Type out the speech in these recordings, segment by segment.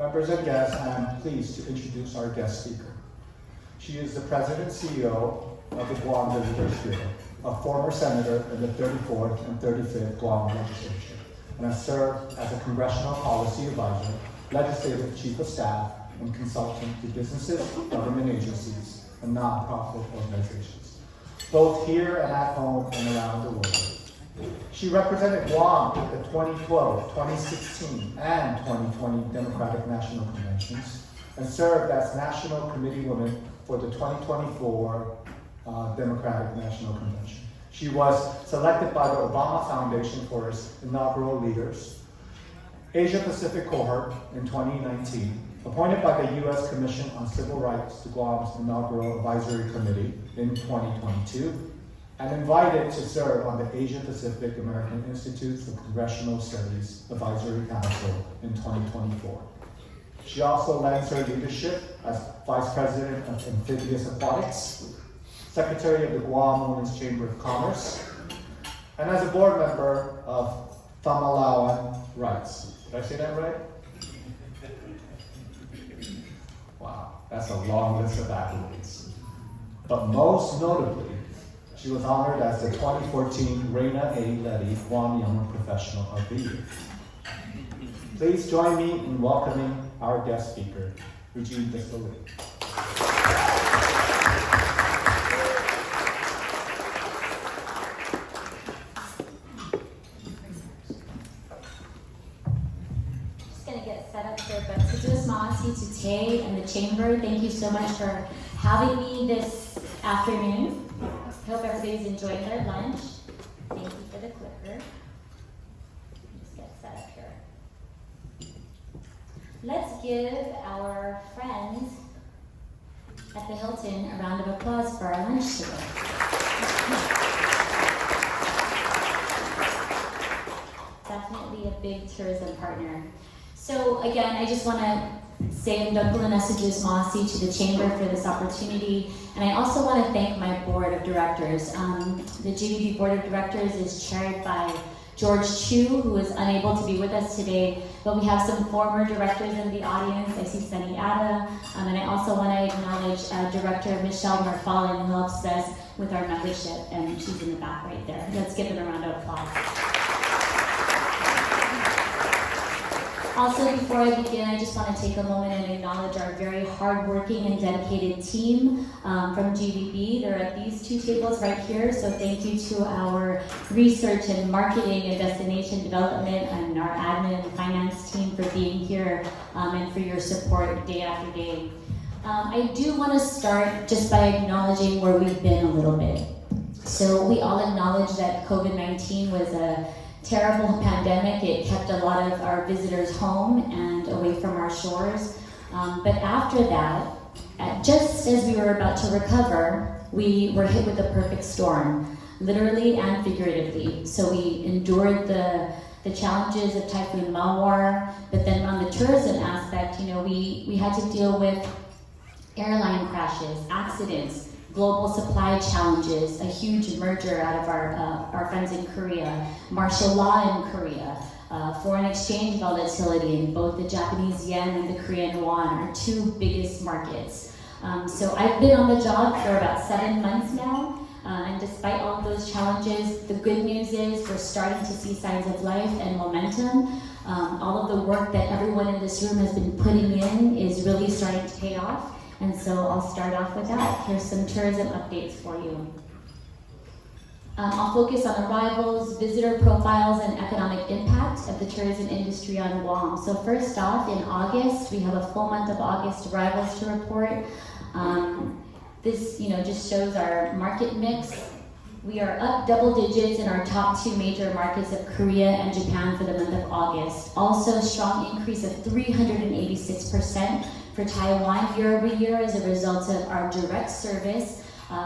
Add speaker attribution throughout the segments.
Speaker 1: Members and guests, I am pleased to introduce our guest speaker. She is the President and CEO of the Guam Visitors Bureau, a former senator in the 34th and 35th Guam legislature, and has served as a congressional policy advisor, legislative chief of staff, and consultant to businesses, government agencies, and nonprofit organizations, both here and at home and around the world. She represented Guam at the 2012, 2016, and 2020 Democratic National Conventions, and served as National Committee Woman for the 2024 Democratic National Convention. She was selected by the Obama Foundation for its inaugural Leaders Asia Pacific cohort in 2019, appointed by the U.S. Commission on Civil Rights to Guam's inaugural advisory committee in 2022, and invited to serve on the Asia Pacific American Institute for Congressional Studies Advisory Council in 2024. She also lends her leadership as Vice President of Amphibious Aquatics, Secretary of the Guam Women's Chamber of Commerce, and as a board member of Famalawan Rights. Did I say that right? Wow, that's a long list of accolades. But most notably, she was honored as the 2014 Reina A. Letty Guam Young Professional of the Year. Please join me in welcoming our guest speaker, Regine Disbelief.
Speaker 2: Just going to get set up here, but Sujus Mahasi to Tay and the Chamber, thank you so much for having me this afternoon. Hope everybody's enjoying their lunch. Thank you for the clicker. Just get set up here. Let's give our friends at the Hilton a round of applause for our lunch today. Definitely a big tourism partner. So again, I just want to say Ndungkula Messages Masi to the Chamber for this opportunity. And I also want to thank my board of directors. The GVB board of directors is chaired by George Chu, who is unable to be with us today, but we have some former directors in the audience. I see Sunny Ada, and I also want to acknowledge Director Michelle Marfalin, who helps us with our membership, and she's in the back right there. Let's give them a round of applause. Also, before I begin, I just want to take a moment and acknowledge our very hardworking and dedicated team from GVB. They're at these two tables right here, so thank you to our research and marketing and destination development and our admin and finance team for being here and for your support day after day. I do want to start just by acknowledging where we've been a little bit. So we all acknowledge that COVID-19 was a terrible pandemic. It kept a lot of our visitors home and away from our shores. But after that, just as we were about to recover, we were hit with the perfect storm, literally and figuratively. So we endured the challenges of Typhoon Mawar, but then on the tourism aspect, we had to deal with airline crashes, accidents, global supply challenges, a huge merger out of our friends in Korea, martial law in Korea, foreign exchange volatility in both the Japanese yen and the Korean won, our two biggest markets. So I've been on the job for about 7 months now, and despite all of those challenges, the good news is we're starting to see signs of life and momentum. All of the work that everyone in this room has been putting in is really starting to pay off. And so I'll start off with that. Here's some tourism updates for you. I'll focus on arrivals, visitor profiles, and economic impact of the tourism industry on Guam. So first off, in August, we have a full month of August arrivals to report. This just shows our market mix. We are up double digits in our top two major markets of Korea and Japan for the month of August. Also, a strong increase of 386% for Taiwan year over year as a result of our direct service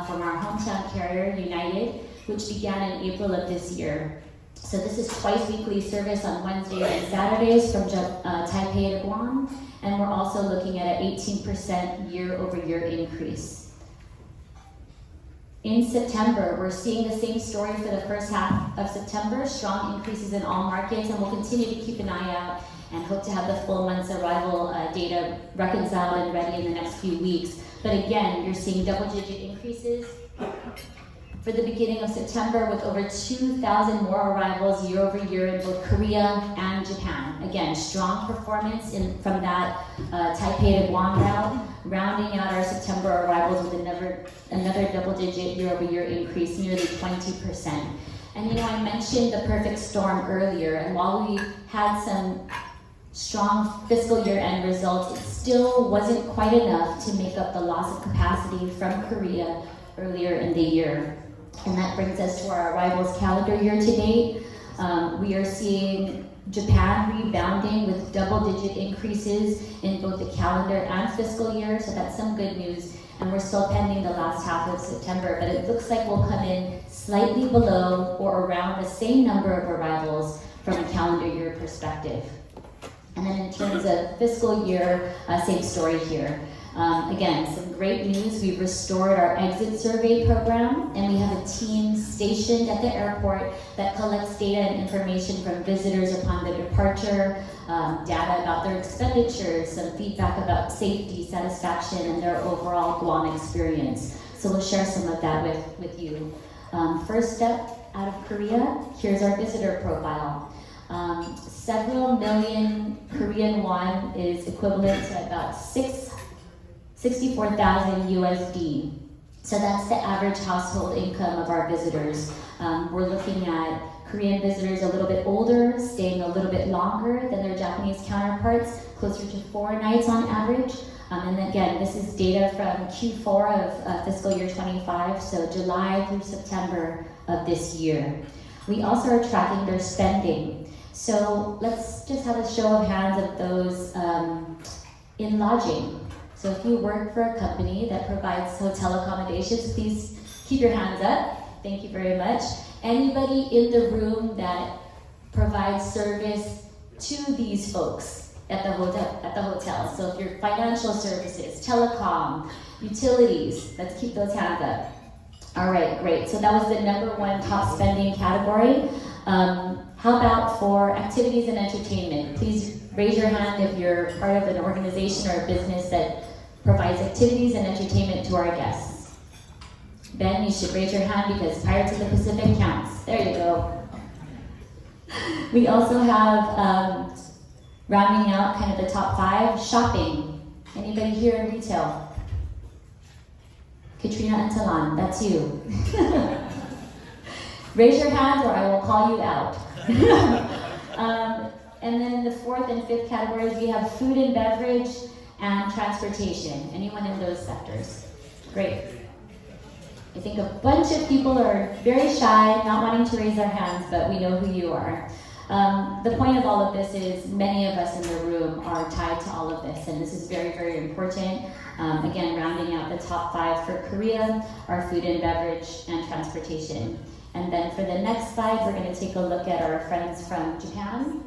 Speaker 2: from our hometown carrier, United, which began in April of this year. So this is twice weekly service on Wednesdays and Saturdays from Taipei to Guam, and we're also looking at an 18% year over year increase. In September, we're seeing the same story for the first half of September, strong increases in all markets, and we'll continue to keep an eye out and hope to have the full month's arrival data reconciled and ready in the next few weeks. But again, you're seeing double-digit increases for the beginning of September, with over 2,000 more arrivals year over year in both Korea and Japan. Again, strong performance from that Taipei to Guam route, rounding out our September arrivals with another double-digit year-over-year increase, nearly 20%. And you know, I mentioned the perfect storm earlier, and while we had some strong fiscal year-end results, it still wasn't quite enough to make up the loss of capacity from Korea earlier in the year. And that brings us to our arrivals calendar year to date. We are seeing Japan rebounding with double-digit increases in both the calendar and fiscal year, so that's some good news. And we're still pending the last half of September, but it looks like we'll come in slightly below or around the same number of arrivals from a calendar year perspective. And then in terms of fiscal year, same story here. Again, some great news. We've restored our exit survey program, and we have a team stationed at the airport that collects data and information from visitors upon their departure, data about their expenditures, some feedback about safety, satisfaction, and their overall Guam experience. So we'll share some of that with you. First step out of Korea, here's our visitor profile. Several million Korean won is equivalent to about 64,000 USD. So that's the average household income of our visitors. We're looking at Korean visitors a little bit older, staying a little bit longer than their Japanese counterparts, closer to 4 nights on average. And again, this is data from Q4 of fiscal year 25, so July through September of this year. We also are tracking their spending. So let's just have a show of hands of those in lodging. So if you work for a company that provides hotel accommodations, please keep your hands up. Thank you very much. Anybody in the room that provides service to these folks at the hotel. So if you're financial services, telecom, utilities, let's keep those hands up. All right, great. So that was the #1 top spending category. How about for activities and entertainment? Please raise your hand if you're part of an organization or a business that provides activities and entertainment to our guests. Ben, you should raise your hand because Pirates of the Pacific counts. There you go. We also have, rounding out kind of the top 5, shopping. Anybody here in retail? Katrina and Talan, that's you. Raise your hands or I will call you out. And then in the 4th and 5th categories, we have food and beverage and transportation. Anyone in those sectors? Great. I think a bunch of people are very shy, not wanting to raise their hands, but we know who you are. The point of all of this is many of us in the room are tied to all of this, and this is very, very important. Again, rounding out the top 5 for Korea, our food and beverage and transportation. And then for the next slide, we're going to take a look at our friends from Japan.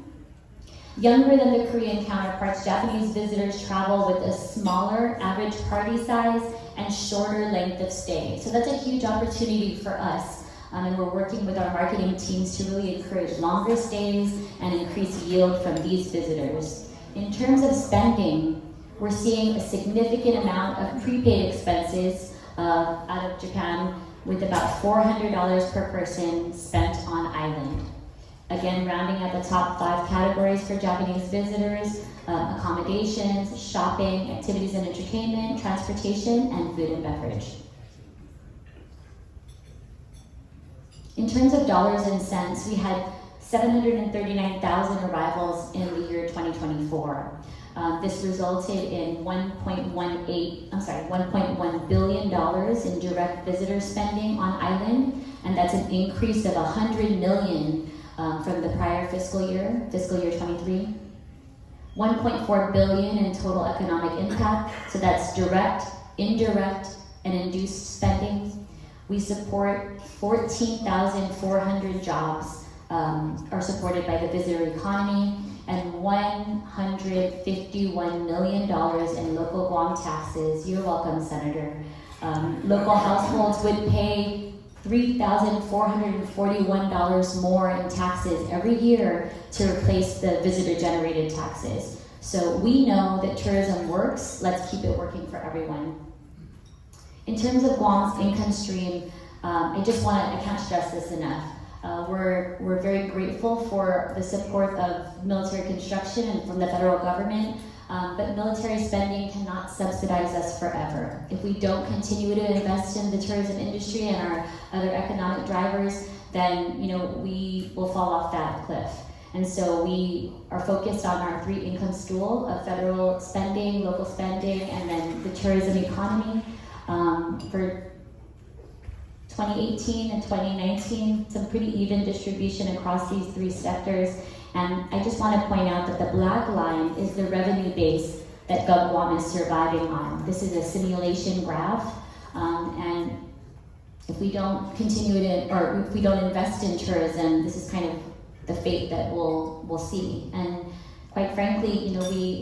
Speaker 2: Younger than the Korean counterparts, Japanese visitors travel with a smaller average party size and shorter length of stay. So that's a huge opportunity for us. And we're working with our marketing teams to really encourage longer stays and increase yield from these visitors. In terms of spending, we're seeing a significant amount of prepaid expenses out of Japan, with about $400 per person spent on island. Again, rounding out the top 5 categories for Japanese visitors, accommodations, shopping, activities and entertainment, transportation, and food and beverage. In terms of dollars and cents, we had 739,000 arrivals in the year 2024. This resulted in $1.1 billion in direct visitor spending on island, and that's an increase of $100 million from the prior fiscal year 23. $1.4 billion in total economic impact, so that's direct, indirect, and induced spending. We support 14,400 jobs are supported by the visitor economy, and $151 million in local Guam taxes. You're welcome, Senator. Local households would pay $3,441 more in taxes every year to replace the visitor-generated taxes. So we know that tourism works. Let's keep it working for everyone. In terms of Guam's income stream, I can't stress this enough. We're very grateful for the support of military construction and from the federal government, but military spending cannot subsidize us forever. If we don't continue to invest in the tourism industry and our other economic drivers, then we will fall off that cliff. And so we are focused on our three income stool of federal spending, local spending, and then the tourism economy. For 2018 and 2019, some pretty even distribution across these three sectors. And I just want to point out that the black line is the revenue base that Guam is surviving on. This is a simulation graph, and if we don't continue to, or if we don't invest in tourism, this is kind of the fate that we'll see. And quite frankly,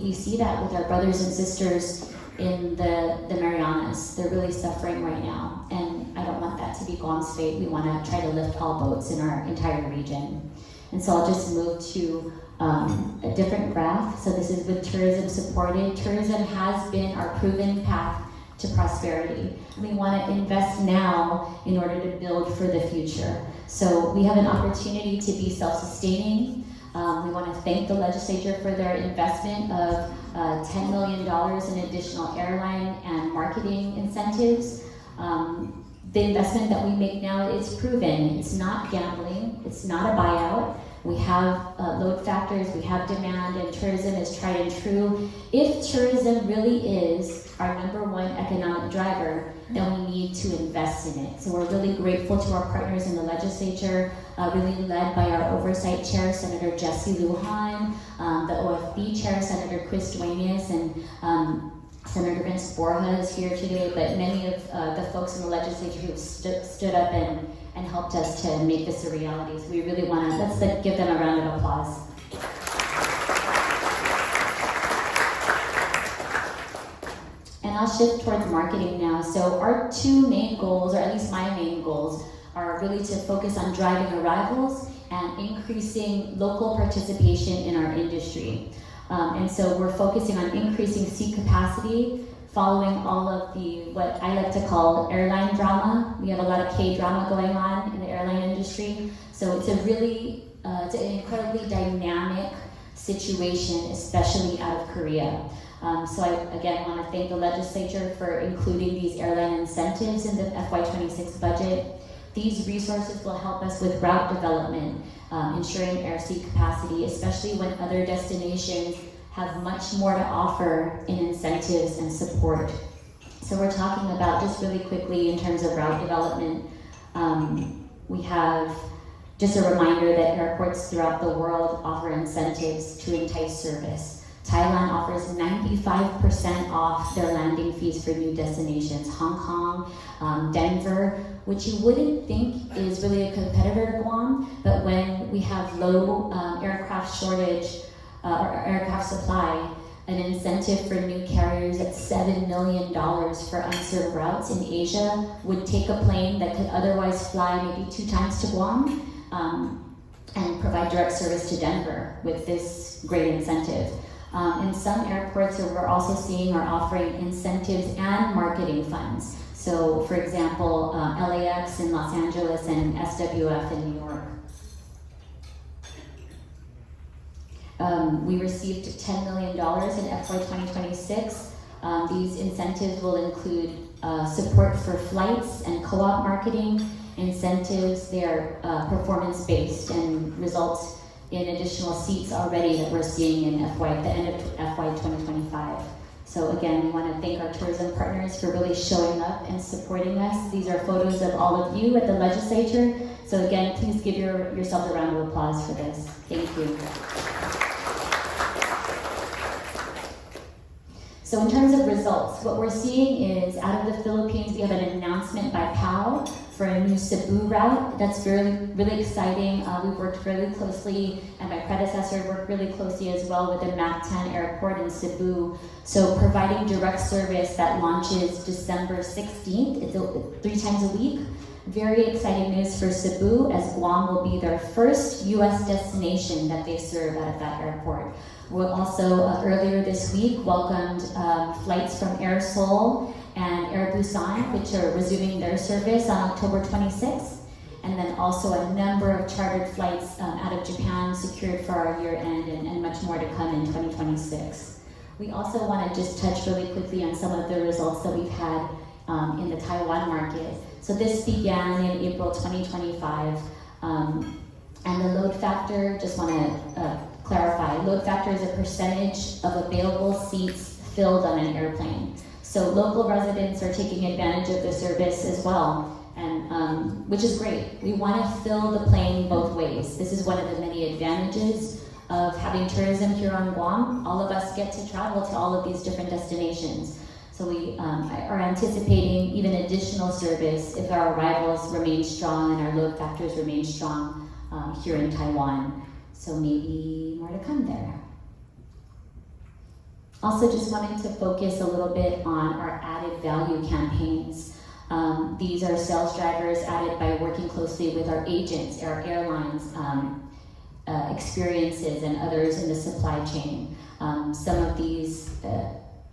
Speaker 2: we see that with our brothers and sisters in the Marianas. They're really suffering right now, and I don't want that to be Guam's fate. We want to try to lift all boats in our entire region. And so I'll just move to a different graph. So this is with tourism supported. Tourism has been our proven path to prosperity. We want to invest now in order to build for the future. So we have an opportunity to be self-sustaining. We want to thank the legislature for their investment of $10 million in additional airline and marketing incentives. The investment that we make now is proven. It's not gambling. It's not a buyout. We have load factors, we have demand, and tourism is tried and true. If tourism really is our #1 economic driver, then we need to invest in it. So we're really grateful to our partners in the legislature, really led by our oversight chair, Senator Jesse Lujan, the OFB chair, Senator Chris Duenas, and Senator Vince Borja is here today, but many of the folks in the legislature who stood up and helped us to make this a reality. So we really want to, let's give them a round of applause. And I'll shift towards marketing now. So our two main goals, or at least my main goals, are really to focus on driving arrivals and increasing local participation in our industry. And so we're focusing on increasing seat capacity, following all of the, what I like to call airline drama. We have a lot of K-drama going on in the airline industry. So it's a really, it's an incredibly dynamic situation, especially out of Korea. So I, again, want to thank the legislature for including these airline incentives in the FY26 budget. These resources will help us with route development, ensuring air seat capacity, especially when other destinations have much more to offer in incentives and support. So we're talking about, just really quickly in terms of route development, we have just a reminder that airports throughout the world offer incentives to entice service. Thailand offers 95% off their landing fees for new destinations. Hong Kong, Denver, which you wouldn't think is really a competitor to Guam, but when we have low aircraft shortage or aircraft supply, an incentive for new carriers at $7 million for unserved routes in Asia would take a plane that could otherwise fly maybe 2 times to Guam and provide direct service to Denver with this great incentive. And some airports that we're also seeing are offering incentives and marketing funds. So, for example, LAX in Los Angeles and SWF in New York. We received $10 million in FY 2026. These incentives will include support for flights and co-op marketing incentives. They're performance-based and result in additional seats already that we're seeing in the end of FY 2025. So again, we want to thank our tourism partners for really showing up and supporting us. These are photos of all of you at the legislature. So again, please give yourself a round of applause for this. Thank you. So in terms of results, what we're seeing is out of the Philippines, we have an announcement by PAL for a new Cebu route. That's really exciting. We've worked really closely, and my predecessor worked really closely as well with the Mactan Airport in Cebu. So providing direct service that launches December 16th. It's 3 times a week. Very exciting news for Cebu, as Guam will be their first U.S. destination that they serve out of that airport. We'll also, earlier this week, welcomed flights from Air Seoul and Air Busan, which are resuming their service on October 26th. And then also a number of chartered flights out of Japan secured for our year end, and much more to come in 2026. We also want to just touch really quickly on some of the results that we've had in the Taiwan market. So this began in April 2025, and the load factor, just want to clarify, load factor is a percentage of available seats filled on an airplane. So local residents are taking advantage of the service as well, and which is great. We want to fill the plane both ways. This is one of the many advantages of having tourism here on Guam. All of us get to travel to all of these different destinations. So we are anticipating even additional service if our arrivals remain strong and our load factors remain strong here in Taiwan. So maybe more to come there. Also just wanting to focus a little bit on our added value campaigns. These are sales drivers added by working closely with our agents, our airlines, experiences, and others in the supply chain. Some of these,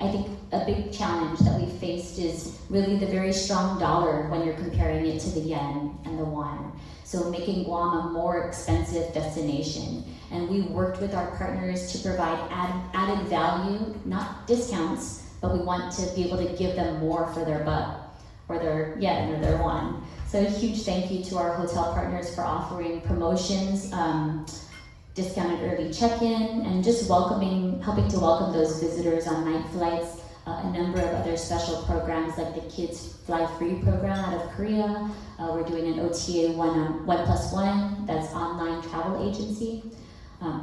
Speaker 2: I think a big challenge that we faced is really the very strong dollar when you're comparing it to the yen and the won. So making Guam a more expensive destination. And we worked with our partners to provide added value, not discounts, but we want to be able to give them more for their buck, or their yen, or their won. So a huge thank you to our hotel partners for offering promotions, discounted early check-in, and just helping to welcome those visitors on night flights. A number of other special programs like the Kids Fly Free program out of Korea. We're doing an OTA 1+1, that's online travel agency.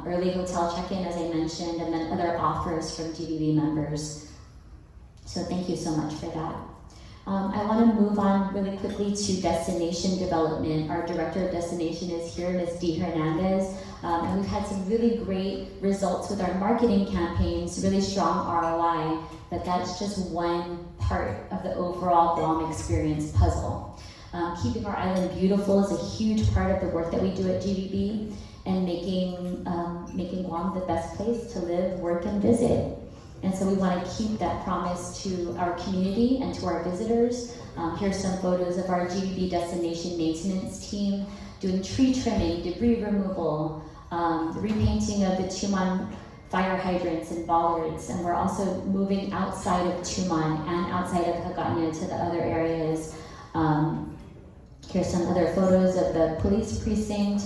Speaker 2: Early hotel check-in, as I mentioned, and then other offers from GBB members. So thank you so much for that. I want to move on really quickly to destination development. Our Director of Destination is here, Ms. Dee Hernandez, and we've had some really great results with our marketing campaigns, really strong ROI, but that's just one part of the overall Guam experience puzzle. Keeping our island beautiful is a huge part of the work that we do at GBB, and making Guam the best place to live, work, and visit. And so we want to keep that promise to our community and to our visitors. Here's some photos of our GBB destination maintenance team doing tree trimming, debris removal, the repainting of the Tuman fire hydrants and bollards. And we're also moving outside of Tuman and outside of Hagåtña to the other areas. Here's some other photos of the police precinct.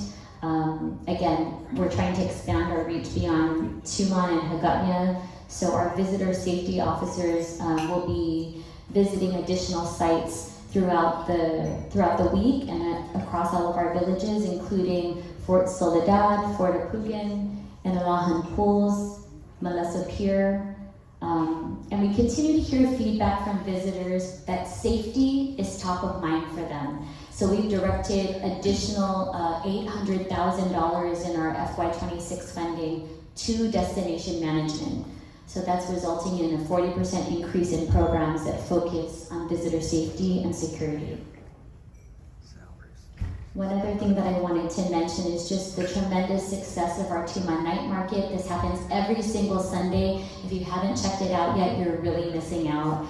Speaker 2: Again, we're trying to expand our reach beyond Tuman and Hagåtña. So our visitor safety officers will be visiting additional sites throughout the week and across all of our villages, including Fort Soledad, Fort Apugan, Inalahan Pools, Malesa Pier. And we continue to hear feedback from visitors that safety is top of mind for them. So we've directed additional $800,000 in our FY26 funding to destination management. So that's resulting in a 40% increase in programs that focus on visitor safety and security. One other thing that I wanted to mention is just the tremendous success of our Tuman Night Market. This happens every single Sunday. If you haven't checked it out yet, you're really missing out.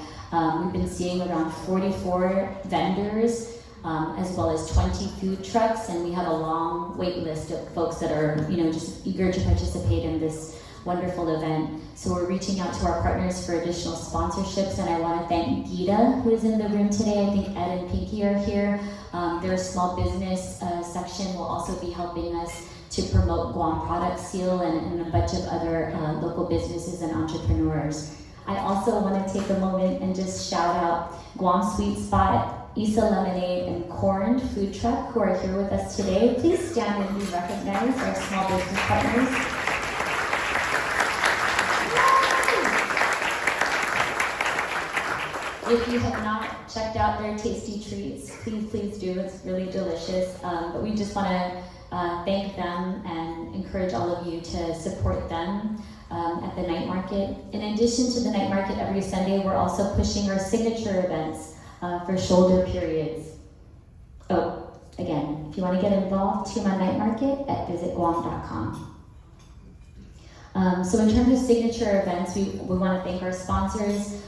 Speaker 2: We've been seeing around 44 vendors, as well as 20 food trucks, and we have a long wait list of folks that are, just eager to participate in this wonderful event. So we're reaching out to our partners for additional sponsorships, and I want to thank Gita, who is in the room today. I think Ed and Pinky are here. Their small business section will also be helping us to promote Guam Product Seal and a bunch of other local businesses and entrepreneurs. I also want to take a moment and just shout out Guam Sweet Spot, Isa Lemonade, and Corn Food Truck, who are here with us today. Please stand and be recognized, our small business partners. If you have not checked out their tasty treats, please do. It's really delicious. But we just want to thank them and encourage all of you to support them at the night market. In addition to the night market every Sunday, we're also pushing our signature events for shoulder periods. Oh, again, if you want to get involved, Tuma Night Market at visitguam.com. So in terms of signature events, we want to thank our sponsors,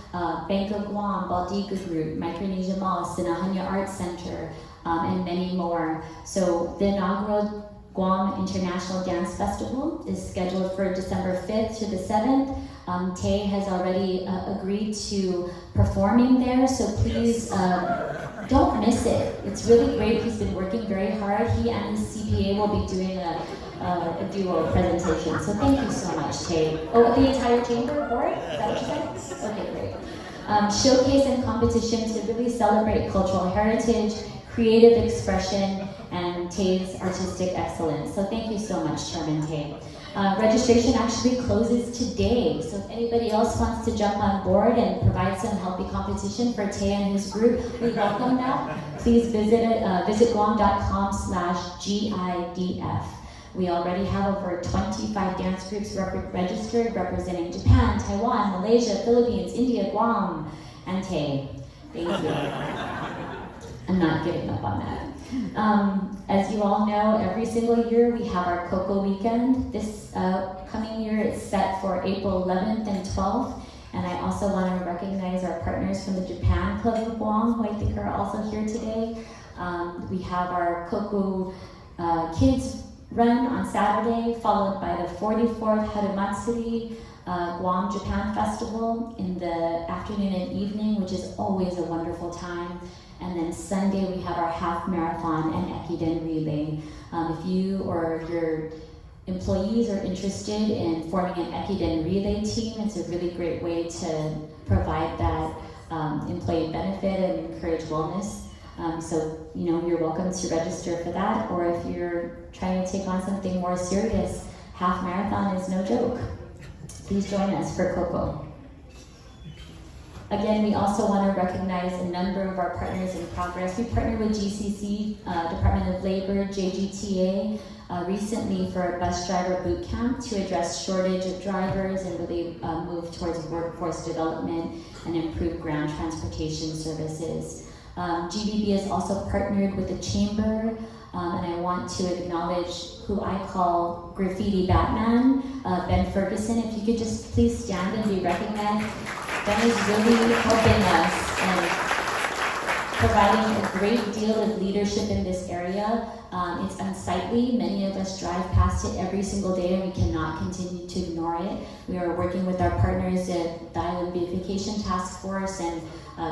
Speaker 2: Bank of Guam, Baldiga Group, Micronesia Mall, Sinahanya Arts Center, and many more. So the inaugural Guam International Dance Festival is scheduled for December 5th to the 7th. Tay has already agreed to performing there, so please don't miss it. It's really great. He's been working very hard. He and his CPA will be doing a duo presentation. So thank you so much, Tay. Oh, the entire chamber board? Is that what you said? Okay, great. Showcase and competition to really celebrate cultural heritage, creative expression, and Tay's artistic excellence. So thank you so much, Chairman Tay. Registration actually closes today, so if anybody else wants to jump on board and provide some healthy competition for Tay and his group, we welcome that. Please visit guam.com/GIDF. We already have over 25 dance groups registered, representing Japan, Taiwan, Malaysia, Philippines, India, Guam, and Tay. Thank you. I'm not giving up on that. As you all know, every single year we have our Cocoa Weekend. This coming year it's set for April 11th and 12th. And I also want to recognize our partners from the Japan Club of Guam, who I think are also here today. We have our Cocoa Kids Run on Saturday, followed by the 44th Harumatsuri Guam Japan Festival in the afternoon and evening, which is always a wonderful time. And then Sunday we have our half marathon and Ekiden relay. If you or your employees are interested in forming an Ekiden relay team, it's a really great way to provide that employee benefit and encourage wellness. So, you're welcome to register for that, or if you're trying to take on something more serious, half marathon is no joke. Please join us for Coco. Again, we also want to recognize a number of our partners in progress. We partnered with GCC, Department of Labor, JGTA, recently for a bus driver boot camp to address shortage of drivers and really move towards workforce development and improve ground transportation services. GBB has also partnered with the Chamber, and I want to acknowledge who I call Graffiti Batman, Ben Ferguson. If you could just please stand and be recognized. Ben is really helping us and providing a great deal of leadership in this area. It's unsightly. Many of us drive past it every single day and we cannot continue to ignore it. We are working with our partners at the Island Beautification Task Force and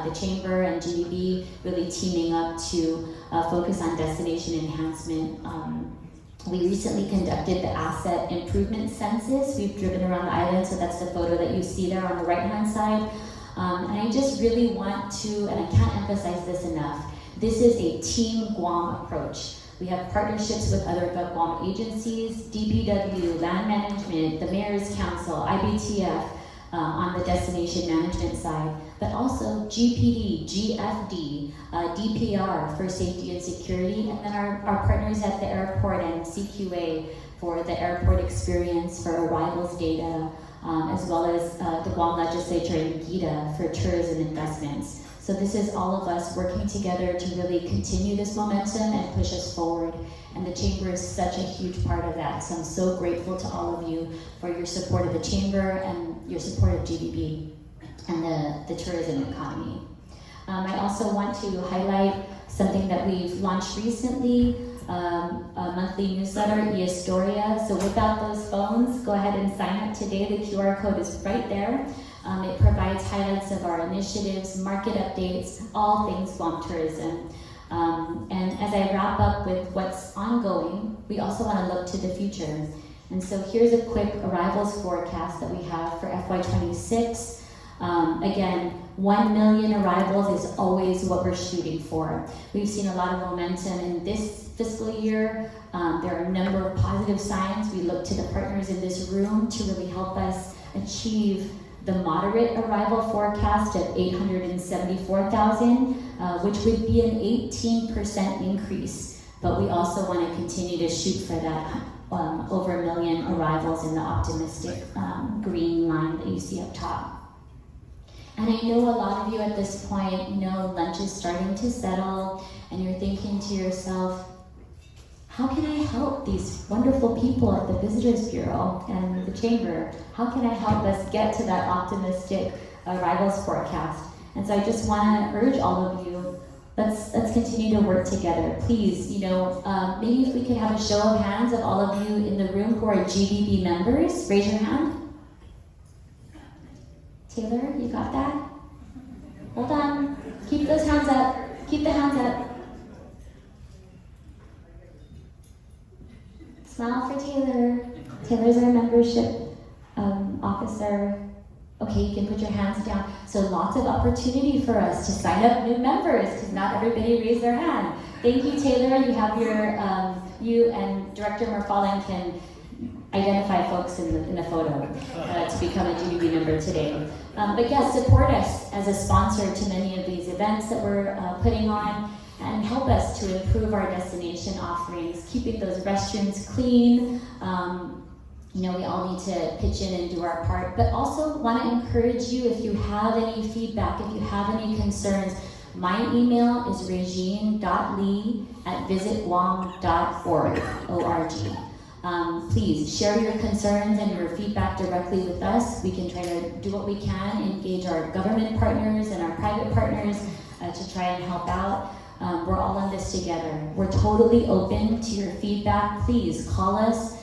Speaker 2: the Chamber and GDB, really teaming up to focus on destination enhancement. We recently conducted the asset improvement census. We've driven around the island, so that's the photo that you see there on the right-hand side. And I just really want to, and I can't emphasize this enough, this is a Team Guam approach. We have partnerships with other Guam agencies, DPW, Land Management, the Mayor's Council, IBTF, on the destination management side, but also GPD, GFD, DPR for safety and security, and then our partners at the airport and CQA for the airport experience for arrivals data, as well as the Guam Legislature and GITA for tourism investments. So this is all of us working together to really continue this momentum and push us forward. And the Chamber is such a huge part of that. So I'm so grateful to all of you for your support of the Chamber and your support of GDB and the tourism economy. I also want to highlight something that we've launched recently, a monthly newsletter, eHistoria. So without those phones, go ahead and sign up today. The QR code is right there. It provides highlights of our initiatives, market updates, all things Guam tourism. And as I wrap up with what's ongoing, we also want to look to the future. And so here's a quick arrivals forecast that we have for FY26. Again, 1 million arrivals is always what we're shooting for. We've seen a lot of momentum in this fiscal year. There are a number of positive signs. We look to the partners in this room to really help us achieve the moderate arrival forecast of 874,000, which would be an 18% increase. But we also want to continue to shoot for that over 1 million arrivals in the optimistic green line that you see up top. And I know a lot of you at this point, lunch is starting to settle, and you're thinking to yourself, how can I help these wonderful people at the Visitors Bureau and the Chamber? How can I help us get to that optimistic arrivals forecast? And so I just want to urge all of you, let's continue to work together. Please, maybe if we could have a show of hands of all of you in the room who are GBB members, raise your hand. Taylor, you got that? Hold on. Keep those hands up. Keep the hands up. Smile for Taylor. Taylor's our membership officer. Okay, you can put your hands down. So lots of opportunity for us to sign up new members because not everybody raised their hand. Thank you, Taylor. You have you and Director Murfallen can identify folks in the photo to become a GBB member today. But yes, support us as a sponsor to many of these events that we're putting on, and help us to improve our destination offerings, keeping those restrooms clean. We all need to pitch in and do our part, but also want to encourage you, if you have any feedback, if you have any concerns, my email is regine.lee@visitguam.org. Please share your concerns and your feedback directly with us. We can try to do what we can, engage our government partners and our private partners to try and help out. We're all in this together. We're totally open to your feedback. Please call us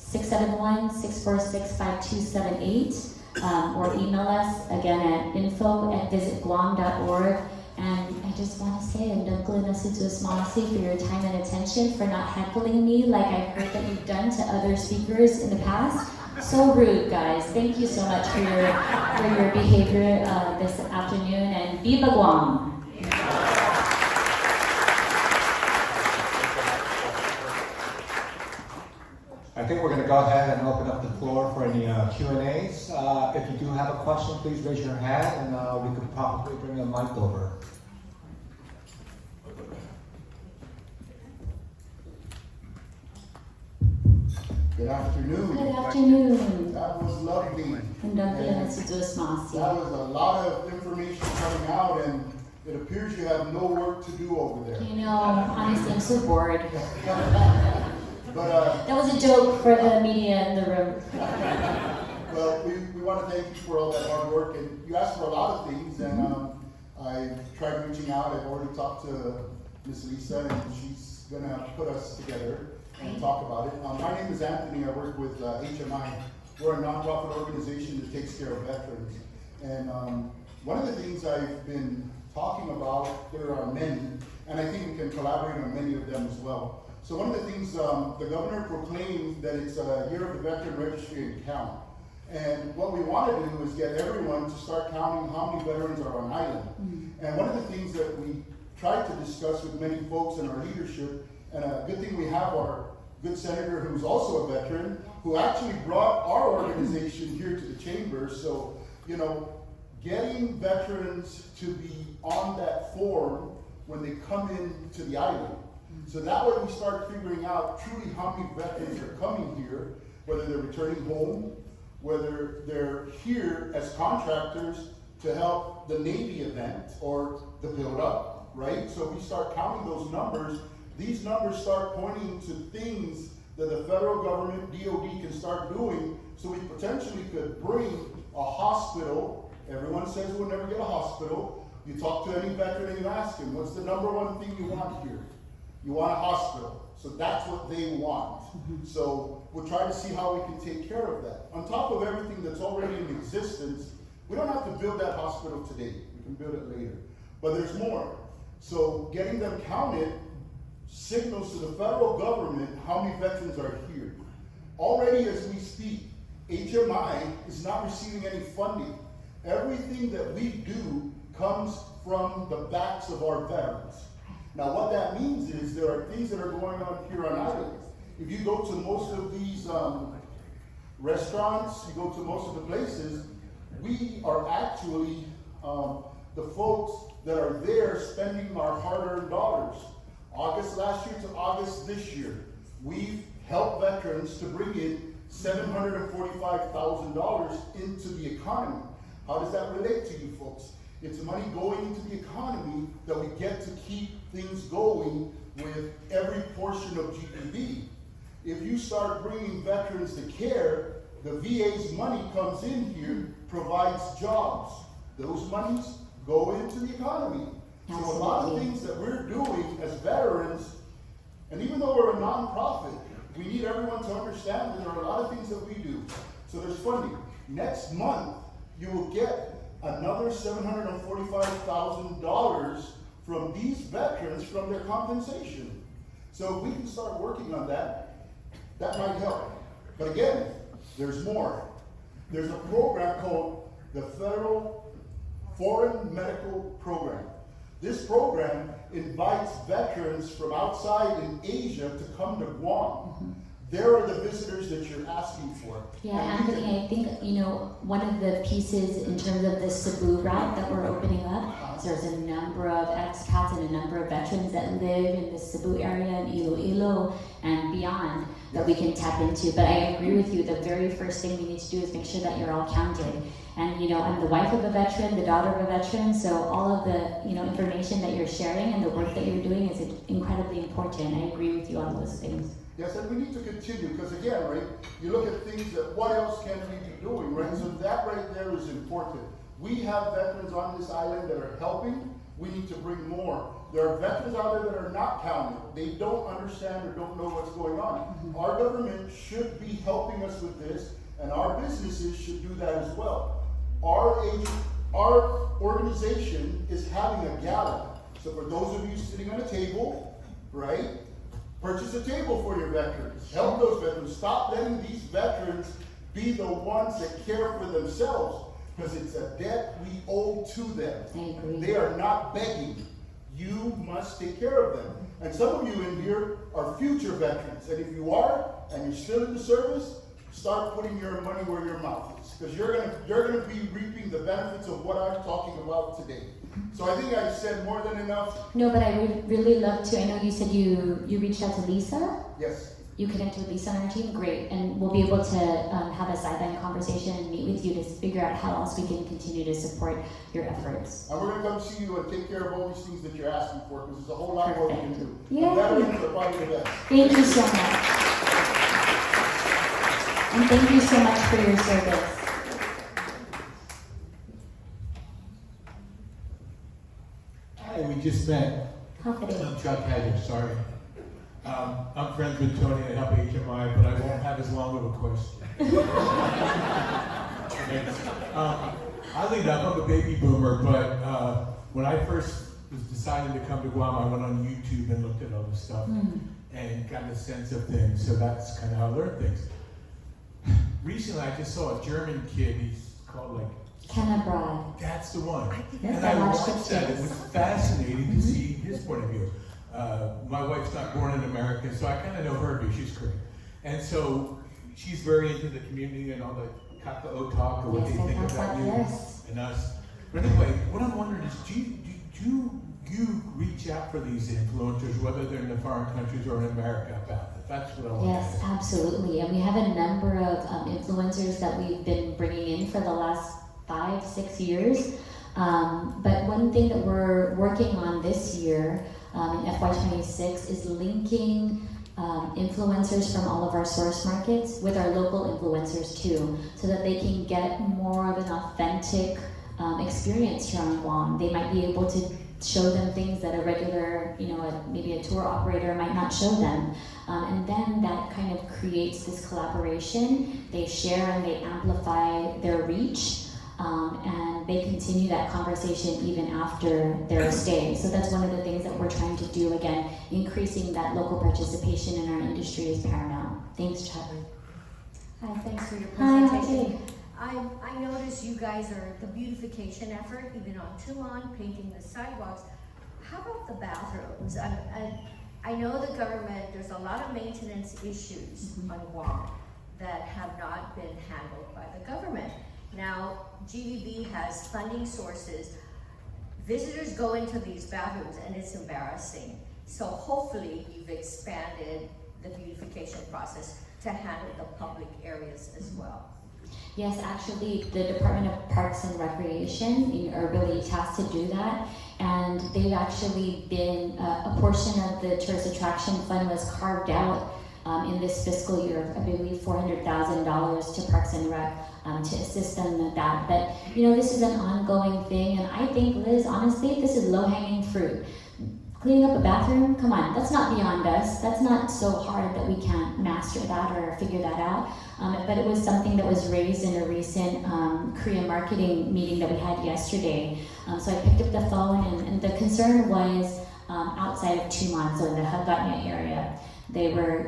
Speaker 2: 671-646-5278 or email us again at info@visitguam.org. And I just want to say, I'm for your time and attention, for not heckling me like I've heard that you've done to other speakers in the past. So rude, guys. Thank you so much for your behavior this afternoon, and Viva Guam!
Speaker 1: I think we're going to go ahead and open up the floor for any Q&As. If you do have a question, please raise your hand, and we could probably bring a mic over.
Speaker 3: Good afternoon.
Speaker 2: Good afternoon.
Speaker 3: That was lovely.
Speaker 2: And
Speaker 3: That was a lot of information coming out, and it appears you have no work to do over there.
Speaker 2: Honestly, I'm so bored.
Speaker 3: But
Speaker 2: That was a joke for the media in the room.
Speaker 3: well, we want to thank you for all that hard work, and you asked for a lot of things, and I tried reaching out. I've already talked to Miss Lisa, and she's going to put us together and talk about it. My name is Anthony. I work with HMI. We're a nonprofit organization that takes care of veterans. And one of the things I've been talking about, there are many, and I think we can collaborate on many of them as well. So one of the things, the governor proclaimed that it's a year of the veteran registry and count. And what we want to do is get everyone to start counting how many veterans are on island. And one of the things that we tried to discuss with many folks in our leadership, and a good thing we have our good senator who's also a veteran, who actually brought our organization here to the chamber. So, getting veterans to be on that form when they come in to the island. So that way we start figuring out truly how many veterans are coming here, whether they're returning home, whether they're here as contractors to help the Navy event or the build up, right? So we start counting those numbers. These numbers start pointing to things that the federal government, DOD, can start doing, so we potentially could bring a hospital. Everyone says we'll never get a hospital. You talk to any veteran and you ask him, what's the number one thing you want here? You want a hospital. So that's what they want. So we'll try to see how we can take care of that. On top of everything that's already in existence, we don't have to build that hospital today. We can build it later. But there's more. So getting them counted signals to the federal government how many veterans are here. Already as we speak, HMI is not receiving any funding. Everything that we do comes from the backs of our veterans. Now what that means is there are things that are going on here on island. If you go to most of these restaurants, you go to most of the places, we are actually the folks that are there spending our hard-earned dollars. August last year to August this year, we've helped veterans to bring in $745,000 into the economy. How does that relate to you folks? It's money going into the economy that we get to keep things going with every portion of GDP. If you start bringing veterans to care, the VA's money comes in here, provides jobs. Those monies go into the economy. So a lot of things that we're doing as veterans, and even though we're a nonprofit, we need everyone to understand that there are a lot of things that we do. So there's funding. Next month, you will get another $745,000 from these veterans from their compensation. So if we can start working on that, that might help. But again, there's more. There's a program called the Federal Foreign Medical Program. This program invites veterans from outside in Asia to come to Guam. There are the visitors that you're asking for.
Speaker 2: Yeah, Anthony, I think, one of the pieces in terms of the Cebu route that we're opening up, so there's a number of expats and a number of veterans that live in the Cebu area and Iloilo and beyond that we can tap into. But I agree with you, the very first thing we need to do is make sure that you're all counted. And I'm the wife of a veteran, the daughter of a veteran, so all of the information that you're sharing and the work that you're doing is incredibly important. I agree with you on those things.
Speaker 3: Yes, and we need to continue, because again, right, you look at things that what else can we be doing, right? So that right there is important. We have veterans on this island that are helping. We need to bring more. There are veterans out there that are not counted. They don't understand or don't know what's going on. Our government should be helping us with this, and our businesses should do that as well. Our organization is having a gala. So for those of you sitting on a table, right, purchase a table for your veterans. Help those veterans. Stop letting these veterans be the ones that care for themselves, because it's a debt we owe to them.
Speaker 2: I agree.
Speaker 3: They are not begging. You must take care of them. And some of you in here are future veterans. And if you are, and you're still in the service, start putting your money where your mouth is, because you're gonna be reaping the benefits of what I'm talking about today. So I think I said more than enough.
Speaker 2: No, but I would really love to. I know you said you reached out to Lisa.
Speaker 3: Yes.
Speaker 2: You connected with Lisa on our team, great, and we'll be able to have a sideline conversation and meet with you to figure out how else we can continue to support your efforts.
Speaker 3: And we're going to come see you and take care of all these things that you're asking for, because there's a whole lot more we can do.
Speaker 2: Yeah.
Speaker 3: Veterans are probably the best.
Speaker 2: Thank you so much. And thank you so much for your service.
Speaker 4: Hi, we just met.
Speaker 2: Confident.
Speaker 4: I'm Chuck Hedges, sorry. I'm friends with Tony, I help HMI, but I won't have as long of a question. I lead up, I'm a baby boomer, but when I first was deciding to come to Guam, I went on YouTube and looked at all this stuff and got a sense of things, so that's kind of how I learned things. Recently, I just saw a German kid, he's called like
Speaker 2: Kennebrod.
Speaker 4: That's the one.
Speaker 2: Yes,
Speaker 4: And
Speaker 2: I
Speaker 4: I
Speaker 2: watched
Speaker 4: watched
Speaker 2: it
Speaker 4: that.
Speaker 2: too.
Speaker 4: It was fascinating to see his point of view. My wife's not born in America, so I kind of know her view. She's Korean. And so she's very into the community and all the kakao talk or what
Speaker 2: Yes,
Speaker 4: they
Speaker 2: I
Speaker 4: think
Speaker 2: thought
Speaker 4: about
Speaker 2: that,
Speaker 4: you
Speaker 2: yes.
Speaker 4: and us. But anyway, what I'm wondering is, do you reach out for these influencers, whether they're in the foreign countries or in America, about it? That's what I want
Speaker 2: Yes,
Speaker 4: to ask.
Speaker 2: absolutely. And we have a number of influencers that we've been bringing in for the last 5-6 years. But one thing that we're working on this year in FY26 is linking influencers from all of our source markets with our local influencers too, so that they can get more of an authentic experience here on Guam. They might be able to show them things that a regular, maybe a tour operator might not show them. And then that kind of creates this collaboration. They share and they amplify their reach. And they continue that conversation even after their stay. So that's one of the things that we're trying to do. Again, increasing that local participation in our industry is paramount. Thanks, Chadwick.
Speaker 5: Hi, thanks for your
Speaker 2: Hi,
Speaker 5: presentation. I notice you guys are the beautification effort, even on Tuman, painting the sidewalks. How about the bathrooms? I know the government, there's a lot of maintenance issues on Guam that have not been handled by the government. Now, GVB has funding sources. Visitors go into these bathrooms and it's embarrassing. So hopefully you've expanded the beautification process to handle the public areas as well.
Speaker 2: Yes, actually, the Department of Parks and Recreation are really tasked to do that, and they've actually been, a portion of the tourist attraction fund was carved out in this fiscal year, I believe $400,000 to Parks and Rec to assist them with that. But this is an ongoing thing, and I think, Liz, honestly, this is low-hanging fruit. Cleaning up a bathroom, come on, that's not beyond us. That's not so hard that we can't master that or figure that out. But it was something that was raised in a recent Korean marketing meeting that we had yesterday. So I picked up the phone, and the concern was outside of Tumon, so in the Hagatnya area. They were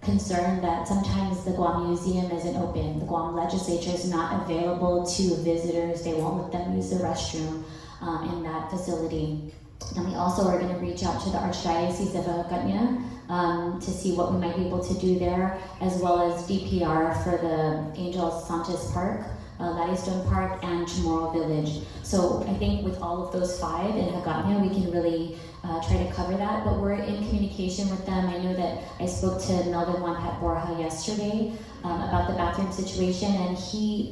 Speaker 2: concerned that sometimes the Guam Museum isn't open. The Guam legislature is not available to visitors. They won't let them use the restroom in that facility. And we also are going to reach out to the Archdiocese of Hagatnya to see what we might be able to do there, as well as DPR for the Angel Santos Park, Laddystone Park, and Chamorro Village. So I think with all of those 5 in Hagatnya, we can really try to cover that, but we're in communication with them. I know that I spoke to Melvin Wanhat Borja yesterday about the bathroom situation, and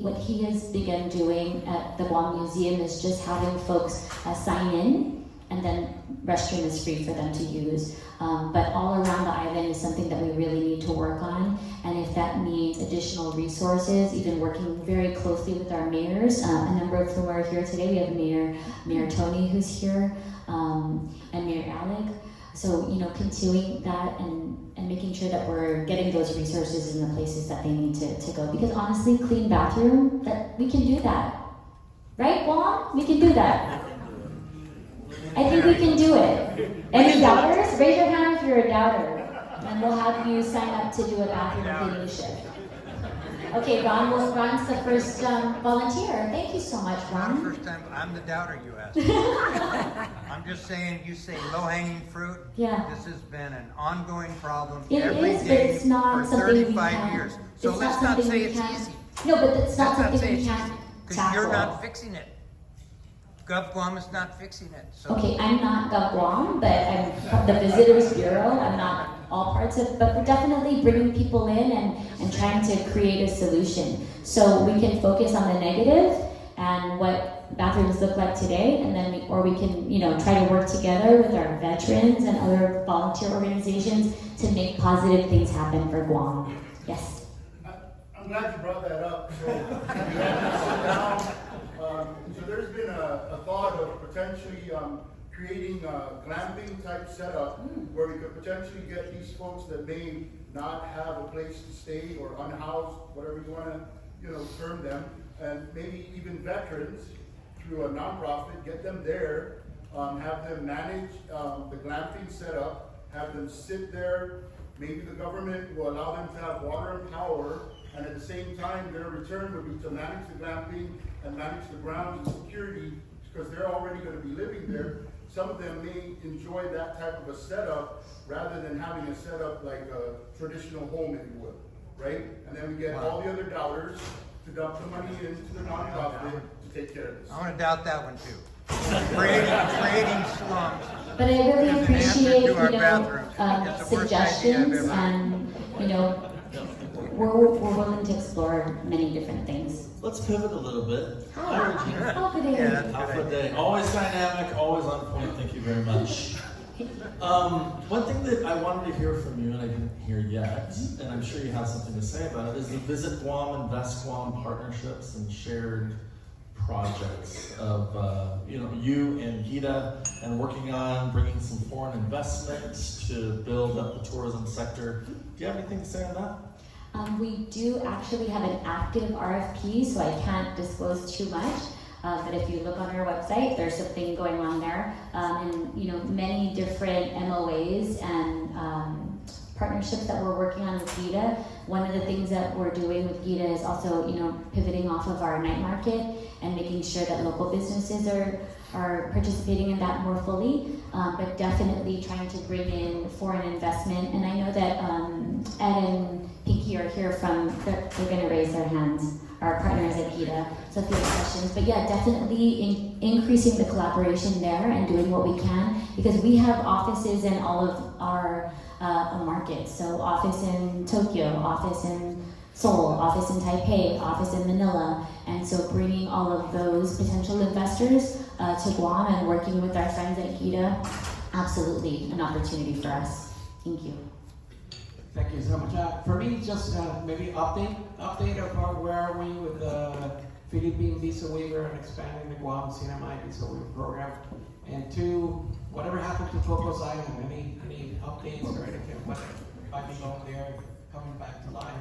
Speaker 2: what he has begun doing at the Guam Museum is just having folks sign in, and then restroom is free for them to use. But all around the island is something that we really need to work on, and if that means additional resources, even working very closely with our mayors, a number of whom are here today. We have Mayor Tony who's here, and Mayor Alec. So, continuing that and making sure that we're getting those resources in the places that they need to go. Because honestly, clean bathroom, we can do that. Right, Guam? We can do that. I think we can do it. Any doubters? Raise your hand if you're a doubter, and we'll have you sign up to do a bathroom cleaning shift. Okay, Ron's the first volunteer. Thank you so much, Ron.
Speaker 6: First time, I'm the doubter you asked. I'm just saying, you say low-hanging fruit.
Speaker 2: Yeah.
Speaker 6: This has been an ongoing problem
Speaker 2: It
Speaker 6: every
Speaker 2: is, but
Speaker 6: day
Speaker 2: it's not
Speaker 6: for
Speaker 2: something we
Speaker 6: 35
Speaker 2: can.
Speaker 6: years. So
Speaker 2: it's
Speaker 6: let's not say it's easy.
Speaker 2: No, but it's not
Speaker 6: Let's not
Speaker 2: something
Speaker 6: say
Speaker 2: we
Speaker 6: it's
Speaker 2: can't
Speaker 6: easy, because
Speaker 2: tackle.
Speaker 6: you're not fixing it. Gov Guam is not fixing it. So
Speaker 2: Okay, I'm not Gov Guam, but I'm from the Visitors Bureau. I'm not all parts of, but we're definitely bringing people in and trying to create a solution. So we can focus on the negative and what bathrooms look like today, and then we can try to work together with our veterans and other volunteer organizations to make positive things happen for Guam. Yes.
Speaker 3: I'm glad you brought that up. So there's been a thought of potentially creating a glamping type setup where we could potentially get these folks that may not have a place to stay or unhoused, whatever you want to term them, and maybe even veterans through a nonprofit, get them there, have them manage the glamping setup, have them sit there. Maybe the government will allow them to have water and power, and at the same time their return would be to manage the glamping and manage the grounds and security, because they're already going to be living there. Some of them may enjoy that type of a setup rather than having a setup like a traditional home, if you will, right? And then we get all the other doubters to dump the money into the nonprofit to take care of this.
Speaker 6: I want to doubt that one too. Creating slums.
Speaker 2: But I really
Speaker 6: is an answer
Speaker 2: appreciate
Speaker 6: to our bathrooms. It's the worst idea I've
Speaker 2: suggestions,
Speaker 6: ever heard.
Speaker 2: and we're willing to explore many different things.
Speaker 7: Let's pivot a little bit. Hi, Regina.
Speaker 2: How good
Speaker 6: Yeah, that's a
Speaker 7: Alpha
Speaker 6: good
Speaker 7: Day.
Speaker 6: idea.
Speaker 7: Always dynamic, always on point. Thank you very much. One thing that I wanted to hear from you, and I didn't hear yet, and I'm sure you have something to say about it, is the Visit Guam, Invest Guam partnerships and shared projects of you and Gita, and working on bringing some foreign investment to build up the tourism sector. Do you have anything to say on that?
Speaker 2: We do actually have an active RFP, so I can't disclose too much. But if you look on our website, there's something going on there, and many different MOAs and partnerships that we're working on with Gita. One of the things that we're doing with Gita is also pivoting off of our night market and making sure that local businesses are participating in that more fully, but definitely trying to bring in foreign investment. And I know that Ed and Pinky are here they're going to raise their hands, our partners at Gita, so if you have questions. But yeah, definitely increasing the collaboration there and doing what we can, because we have offices in all of our markets. So office in Tokyo, office in Seoul, office in Taipei, office in Manila, and so bringing all of those potential investors to Guam and working with our friends at GITA, absolutely an opportunity for us. Thank you.
Speaker 8: Thank you so much. For me, just maybe update of where are we with the Philippine visa waiver and expanding the Guam CNMI visa waiver program. And two, whatever happened to Cocos Island? Any updates or anything? What might be going there, coming back to life?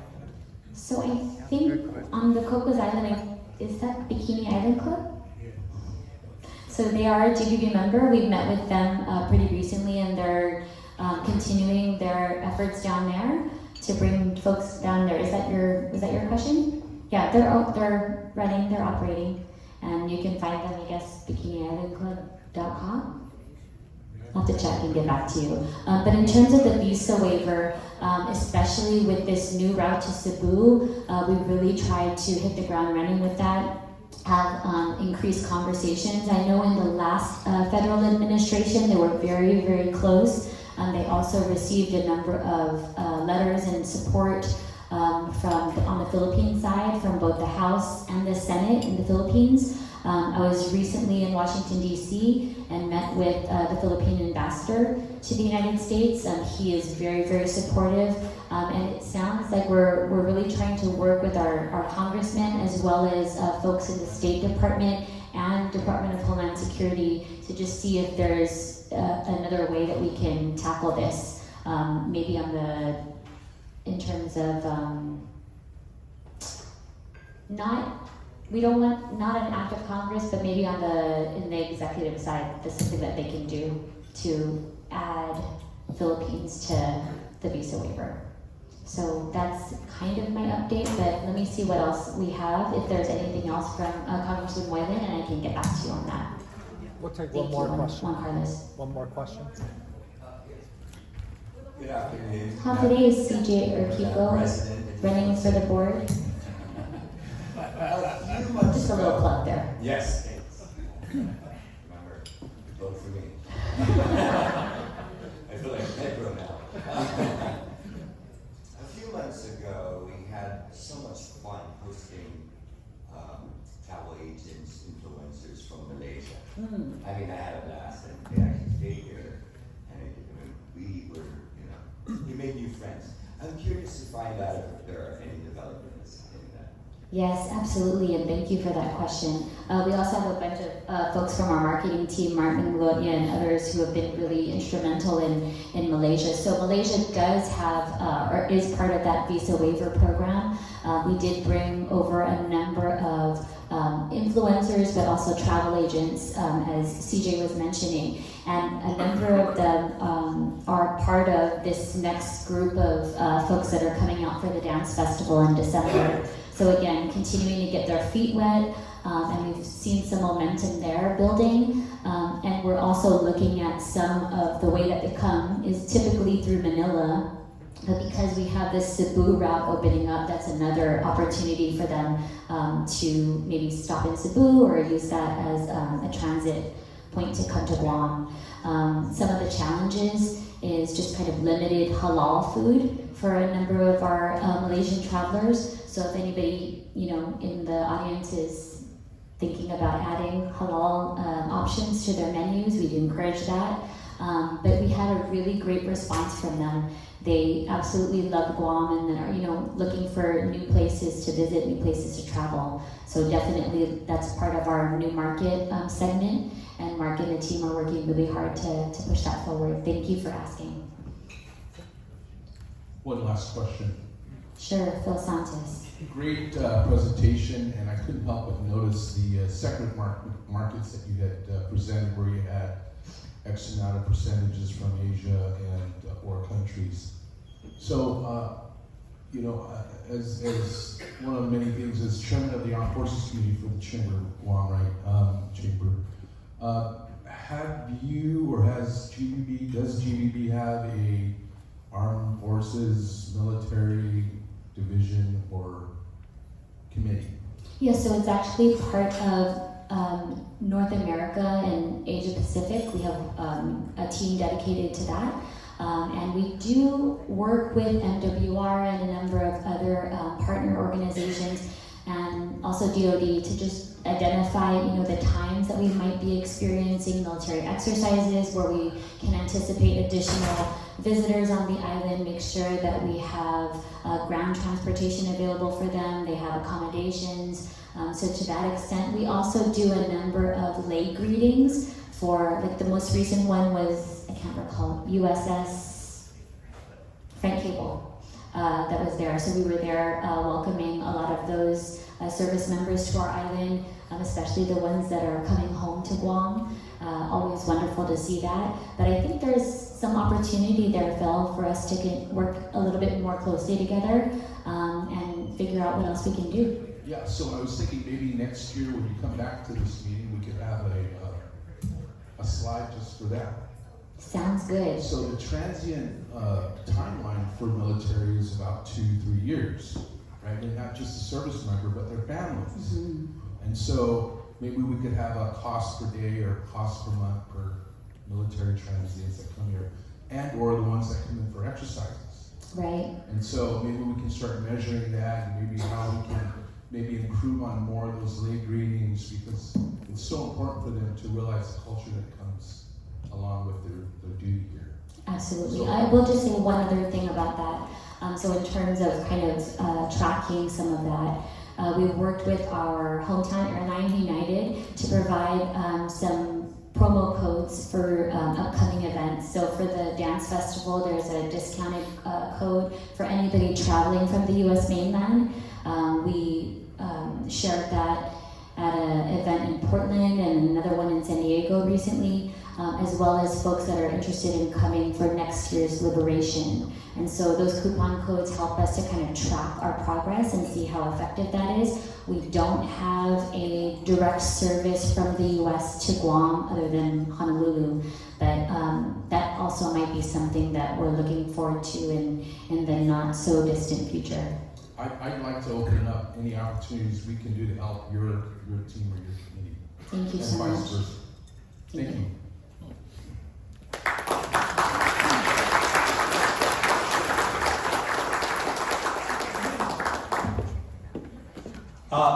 Speaker 2: So I think on the Cocos Island, is that Bikini Island Club? So they are a GBB member. We've met with them pretty recently, and they're continuing their efforts down there to bring folks down there. Was that your question? Yeah, they're running, they're operating, and you can find them, I guess, bikiniislandclub.com. I'll have to check and get back to you. But in terms of the visa waiver, especially with this new route to Cebu, we really tried to hit the ground running with that, have increased conversations. I know in the last federal administration, they were very, very close. They also received a number of letters and support on the Philippine side from both the House and the Senate in the Philippines. I was recently in Washington, D.C. and met with the Philippine ambassador to the United States. He is very, very supportive. And it sounds like we're really trying to work with our congressmen as well as folks in the State Department and Department of Homeland Security to just see if there's another way that we can tackle this. Maybe in terms of we don't want not an act of Congress, but maybe in the executive side, there's something that they can do to add Philippines to the visa waiver. So that's kind of my update, but let me see what else we have, if there's anything else from Congressman Moylan, and I can get back to you on that.
Speaker 1: We'll take
Speaker 2: Thank
Speaker 1: one more
Speaker 2: you,
Speaker 1: question.
Speaker 2: Juan Carlos.
Speaker 1: One more question.
Speaker 9: Good afternoon.
Speaker 2: How today is CJ Urquijo running for the board? Just a little plug there.
Speaker 9: Yes, thanks. Remember, vote for me. I feel like Pedro now. A few months ago, we had so much fun hosting travel agents, influencers from Malaysia. I mean, I had a blast, and they actually stayed here, and we were, we made new friends. I'm curious to find out if there are any developments in that.
Speaker 2: Yes, absolutely, and thank you for that question. We also have a bunch of folks from our marketing team, Martin Gloria and others, who have been really instrumental in Malaysia. So Malaysia does have, or is part of that visa waiver program. We did bring over a number of influencers, but also travel agents, as CJ was mentioning. And a number of them are part of this next group of folks that are coming out for the dance festival in December. So again, continuing to get their feet wet, and we've seen some momentum there building. And we're also looking at some of the way that they come is typically through Manila. But because we have this Cebu route opening up, that's another opportunity for them to maybe stop in Cebu or use that as a transit point to come to Guam. Some of the challenges is just kind of limited halal food for a number of our Malaysian travelers. So if anybody, in the audience is thinking about adding halal options to their menus, we'd encourage that. But we had a really great response from them. They absolutely love Guam and are, looking for new places to visit, new places to travel. So definitely that's part of our new market segment, and Mark and the team are working really hard to push that forward. Thank you for asking.
Speaker 4: One last question.
Speaker 2: Sure, Phil Santos.
Speaker 4: Great presentation, and I couldn't help but notice the separate markets that you had presented, where you had X amount of percentages from Asia and or countries. So, as one of the many things, as chairman of the Armed Forces Committee for the Chamber of Guam, right? Have you or does GBB have a Armed Forces military division or committee?
Speaker 2: Yeah, so it's actually part of North America and Asia Pacific. We have a team dedicated to that. And we do work with MWR and a number of other partner organizations and also DoD to just identify, the times that we might be experiencing military exercises where we can anticipate additional visitors on the island, make sure that we have ground transportation available for them, they have accommodations. So to that extent, we also do a number of lay greetings for, like the most recent one was, I can't recall, USS Frank Cable. That was there. So we were there welcoming a lot of those service members to our island, especially the ones that are coming home to Guam. Always wonderful to see that. But I think there's some opportunity there, Phil, for us to work a little bit more closely together and figure out what else we can do.
Speaker 10: Yeah, so I was thinking maybe next year when you come back to this meeting, we could have a slide just for that.
Speaker 2: Sounds good.
Speaker 10: So the transient timeline for military is about 2-3 years, right? And not just the service member, but their families.
Speaker 2: Mm-hmm.
Speaker 10: And so maybe we could have a cost per day or cost per month per military transients that come here, and or the ones that come in for exercises.
Speaker 2: Right.
Speaker 10: And so maybe we can start measuring that, and maybe how we can maybe improve on more of those lay greetings, because it's so important for them to realize the culture that comes along with their duty here.
Speaker 2: Absolutely. I will just say one other thing about that. So in terms of kind of tracking some of that, we've worked with our hometown airline, United, to provide some promo codes for upcoming events. So for the dance festival, there's a discounted code for anybody traveling from the U.S. mainland. We shared that at an event in Portland and another one in San Diego recently, as well as folks that are interested in coming for next year's Liberation. And so those coupon codes help us to kind of track our progress and see how effective that is. We don't have a direct service from the US to Guam other than Honolulu, but that also might be something that we're looking forward to in the not so distant future.
Speaker 10: I'd like to open up any opportunities we can do to help your team or your committee.
Speaker 2: Thank you
Speaker 10: and
Speaker 2: so
Speaker 10: vice
Speaker 2: much.
Speaker 10: versa. Thank you.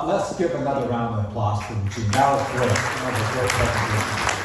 Speaker 1: Let's give another round of applause for Eugene. That was great. That was a great presentation.